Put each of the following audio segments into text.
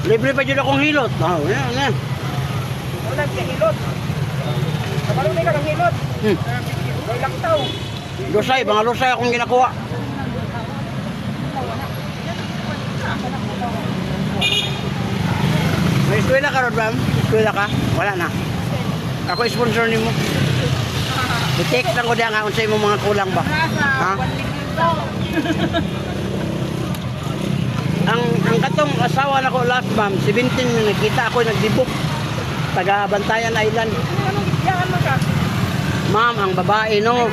Libre pa dyan akong hilot. Oh, yan. Wala siya hilot. Kabalo na ka ng hilot. May laktaw. Lusay, mga lusay akong ginakuha. May eskwela ka, Rodbam? Eskwela ka? Wala na. Ako sponsor ni mo. I-text lang ko diyan nga kung sa'yo mo mga kulang ba. Ha? Ang katong asawa na ko last ma'am, 17 nakita ako nagdibok. Taga Bantayan Island. Anong gityahan mo ka? Ma'am, ang babae no.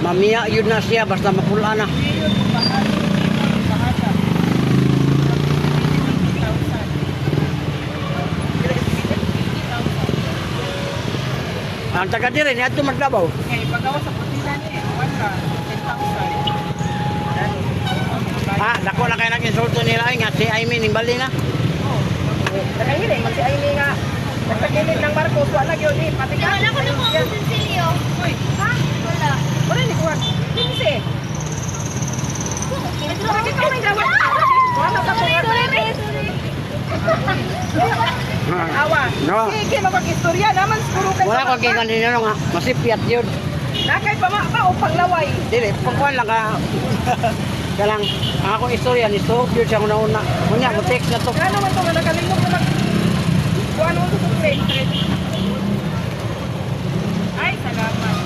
Mamiya yun na siya basta mapula na. Ang taga dire ni adto Maglabaw. Ngayon, pagawa sa putingan eh. Wala. 10,000. Ha, dako na kayo nag-insulto nila ay nga si Aimee nimbali na. Nakahiling, mag si Aimee nga. Nagpagilid ng barko, wala yun eh. Pati ka. Wala ko na po ang sensilyo. Uy, Ha? Wala. wala ni Kuwan. Pinsi. Bakit ka may gawin? Wala ka po. Sorry. Awa. No. Sige, magkakistorya naman. Siguro kayo. Wala ko kay kanina nga, masipyat yun. Nakay pa ba o paglaway? Dili, pagkuhan lang ka. Kalang, ang akong istorya ni Stroke yun siya una-una. Kunya, mo text na to. Kaya naman ito, nakalimot na mag... Kung ano ito sa trade. Ay, salamat.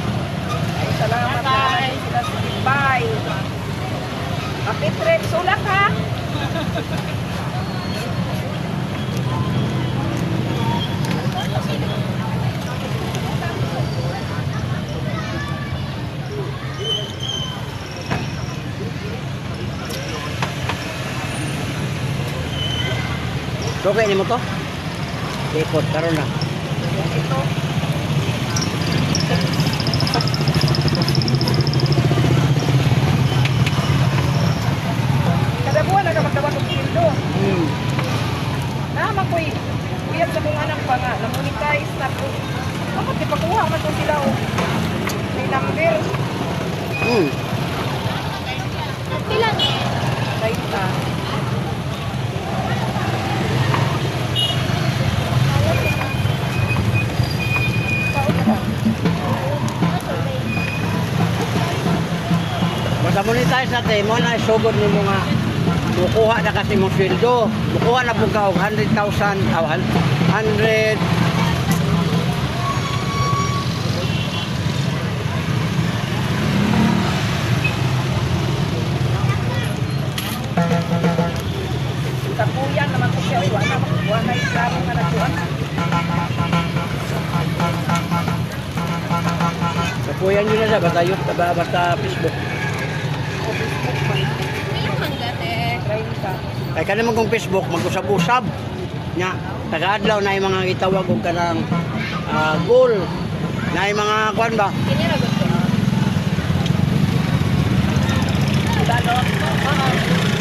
Ay, salamat. Bye. Sila sa bye. Happy trip. Sulak ha? Okay ni mo to? Ikot, karon na. Ito. Kada buwan nagkamagdawa ng pildo. Naman ko'y uyab sa kong anak pa nga. Namonetize na po. Bakit di pagkuha man to sila o? May number. Ilan? Right na. Basta monetize natin, mo na isugod ni mo nga. Mukuha na kasi mong sweldo. Mukuha na po ka og 100,000. 100. Tapuyan naman ko siya. Wala na islamo nga nagkuhan. Kapuyan yun na siya, basta Facebook. Ilang manggate? Try ka. Ay ka naman kung Facebook, mag-usab-usab. Nya, taga-adlaw na yung mga itawag o kanang goal. Na yung mga kuan ba? Kiniragot ko. Diba no? Oo.